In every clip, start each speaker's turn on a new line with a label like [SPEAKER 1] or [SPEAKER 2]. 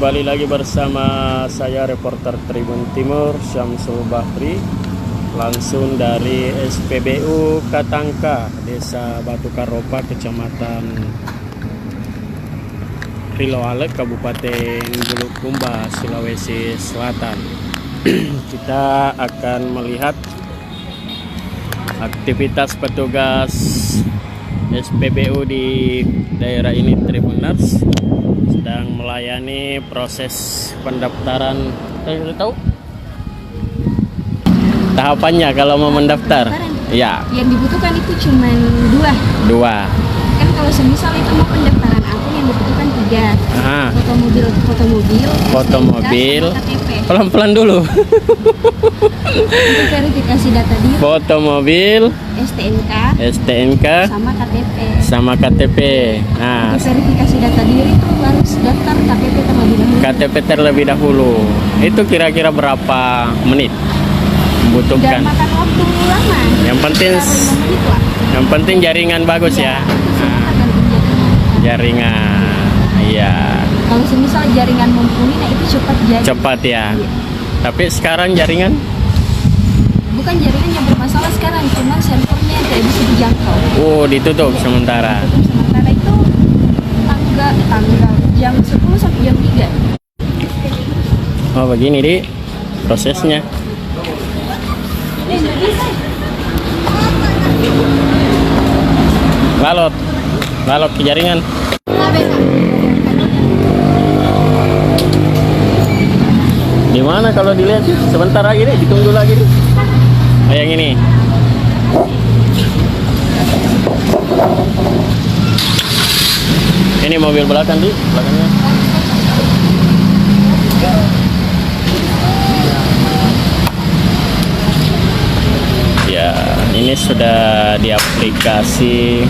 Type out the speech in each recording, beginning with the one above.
[SPEAKER 1] kembali lagi bersama saya reporter Tribun Timur Syamsul Bahri, langsung dari SPBU Katangka, Desa Batu Karopa, Kecamatan Riloale, Kabupaten Bulukumba, Sulawesi Selatan. Kita akan melihat aktivitas petugas SPBU di daerah ini, Tribuners, sedang melayani proses pendaftaran. Tahu tahapannya kalau mau mendaftar? Ya.
[SPEAKER 2] Yang dibutuhkan itu cuma dua. Kan kalau semisal itu mau pendaftaran akun yang dibutuhkan 3. Foto mobil, KTP.
[SPEAKER 1] Pelan-pelan dulu.
[SPEAKER 2] Untuk verifikasi data diri.
[SPEAKER 1] Foto mobil, STNK, sama KTP. Nah,
[SPEAKER 2] untuk verifikasi data diri itu harus daftar KTP terlebih dahulu.
[SPEAKER 1] KTP terlebih dahulu. Itu kira-kira berapa menit membutuhkan?
[SPEAKER 2] Dan makan waktu lama.
[SPEAKER 1] Yang penting jaringan bagus ya. Jaringan, iya.
[SPEAKER 2] Kalau semisal jaringan mumpuni, nah itu cepat jadi.
[SPEAKER 1] Cepat ya. Iya. Tapi sekarang jaringan?
[SPEAKER 2] Bukan jaringan yang bermasalah sekarang, cuma servernya yang tidak bisa dijangkau.
[SPEAKER 1] Oh, ditutup iya. Sementara.
[SPEAKER 2] Sementara itu tanggal jam 10 sampai jam 3.
[SPEAKER 1] Oh, begini di prosesnya. Balok ke jaringan. Di mana kalau dilihat sih? Sebentar lagi deh, ditunggu lagi deh. Oh, yang ini. Ini mobil belakang di belakangnya. Ya, ini sudah di aplikasi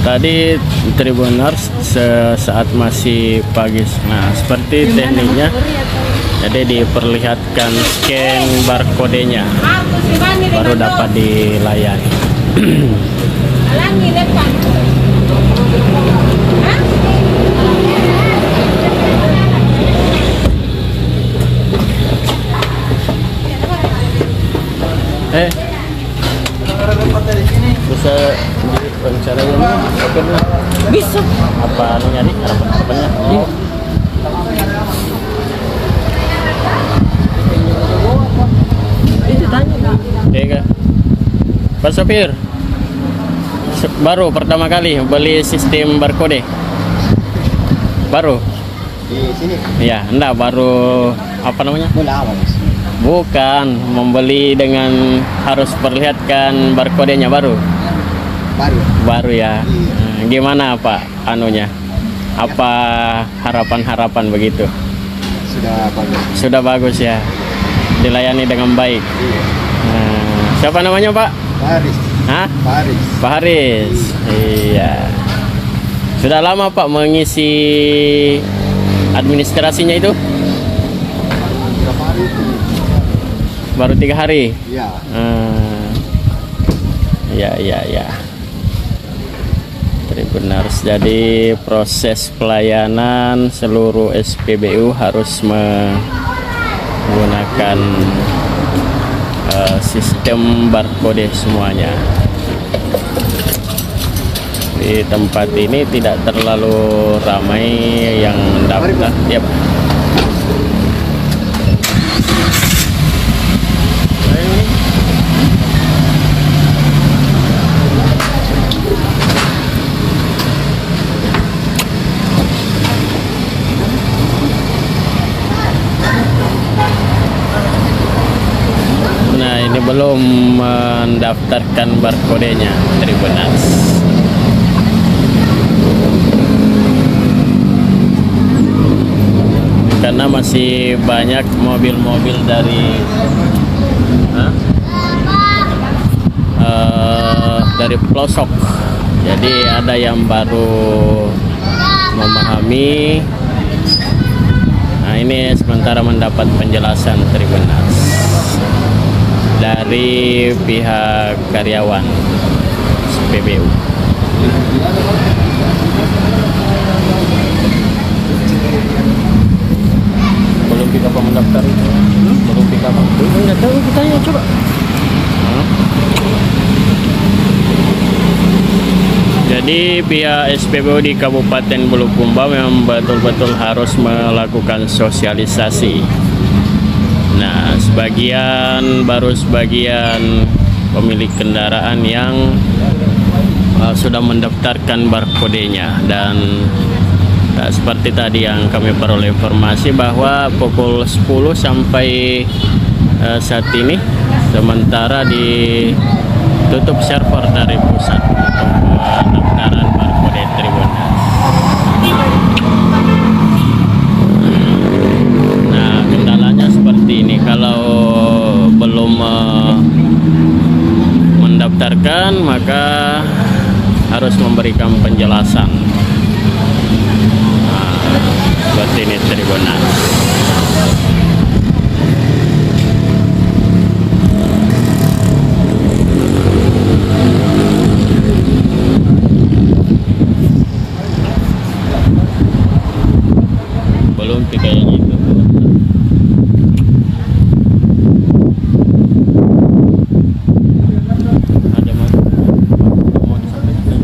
[SPEAKER 1] tadi Tribuners saat masih pagi. Nah, seperti tekniknya. Jadi diperlihatkan scan barcode-nya baru dapat dilayani. Bisa rencana ini bisa apa nyari harapannya? Itu tanya. Pak Sopir, baru pertama kali beli sistem barcode? Baru?
[SPEAKER 3] Di sini?
[SPEAKER 1] Ya, enggak, baru apa namanya? Bukan, membeli dengan harus perlihatkan barcode-nya baru. Baru ya. Nah, gimana Pak anunya? Apa harapan begitu? Sudah bagus ya. Dilayani dengan baik. Nah, siapa namanya Pak?
[SPEAKER 3] Pak Haris.
[SPEAKER 1] Hah?
[SPEAKER 3] Pak
[SPEAKER 1] Haris. Iya. Sudah lama Pak mengisi administrasinya itu?
[SPEAKER 3] Berapa hari itu?
[SPEAKER 1] Baru 3 hari?
[SPEAKER 3] Iya.
[SPEAKER 1] Ya. Tribuners, jadi proses pelayanan seluruh SPBU harus menggunakan sistem barcode semuanya. Di tempat ini tidak terlalu ramai yang mendaftar. Yep. Nah, ini belum mendaftarkan barcode-nya, Tribuners. Karena masih banyak mobil-mobil dari pelosok, jadi ada yang baru memahami. Nah, ini sementara mendapat penjelasan Tribuners. dari pihak karyawan SPBU. Belum pika apa mendaftar itu? Belum pika apa? Nggak tahu, kita tanya coba. Jadi pihak SPBU di Kabupaten Bulukumba memang betul-betul harus melakukan sosialisasi. Nah, sebagian pemilik kendaraan yang sudah mendaftarkan barcode-nya, dan seperti tadi yang kami peroleh informasi bahwa pukul 10 sampai saat ini sementara ditutup server dari pusat untuk pendaftaran barcode Tribunnews. Nah, kendalanya seperti ini, kalau belum mendaftarkan maka harus memberikan penjelasan. Nah, seperti ini Tribunnews. Belum kayak gitu. Ada mau disampaikan?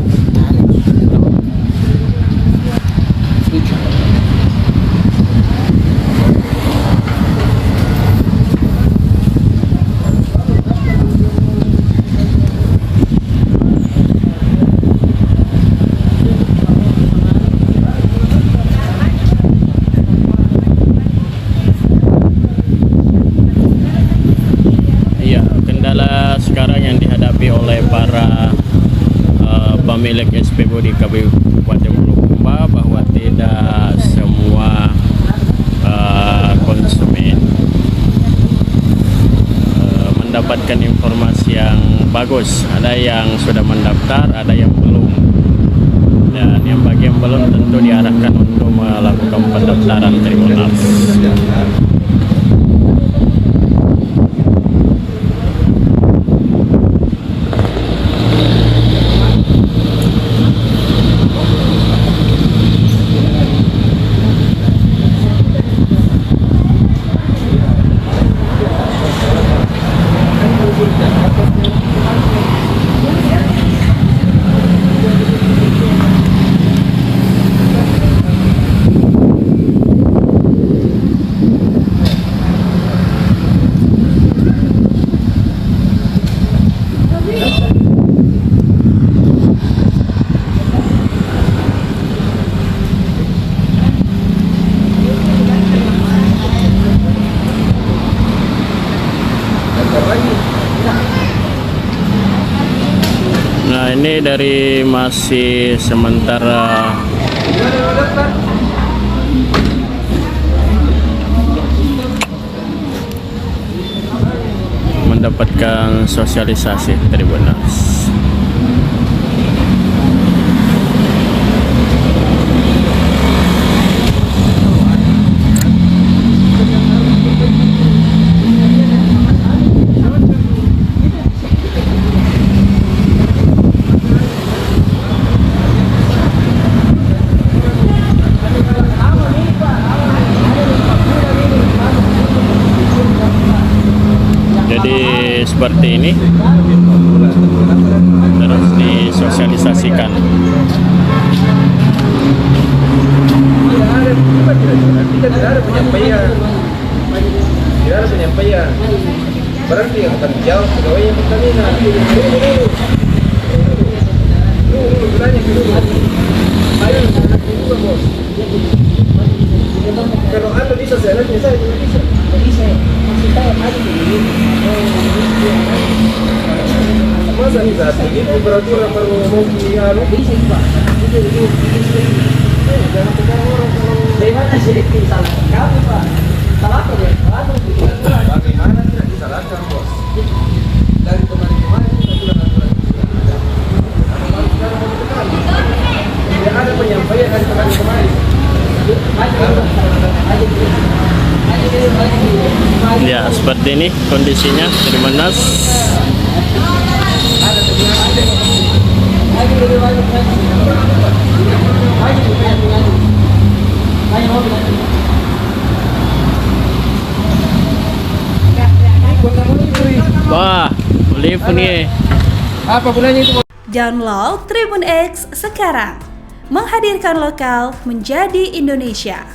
[SPEAKER 1] Iya, kendala sekarang yang dihadapi oleh para pemilik SPBU di Kabupaten Bulukumba bahwa tidak semua konsumen mendapatkan informasi yang bagus. Ada yang sudah mendaftar, ada yang belum. Dan yang bagi yang belum tentu diarahkan untuk melakukan pendaftaran Tribunnews. Nah, ini dari masih sementara mendapatkan sosialisasi Tribunnews. Jadi seperti ini terus disosialisasikan.
[SPEAKER 3] Tidak ada penyampaian. Berarti yang akan jawab pegawai Pertamina. Kalau Anda bisa saya bisa. Masa bisa ini peraturan baru mau dianu? Bisa Pak. Jangan pegang orang kalau bagaimana sih salah kami Pak? Salah apa ya? Bagaimana tidak disalahkan bos? Dari kemarin kita sudah aturan. Tidak ada penyampaian dari kemarin.
[SPEAKER 1] Ya, seperti ini kondisinya Trimonas. Wah, live nih.
[SPEAKER 3] Apa gunanya itu?
[SPEAKER 4] Download Tribun X sekarang. Menghadirkan lokal menjadi Indonesia.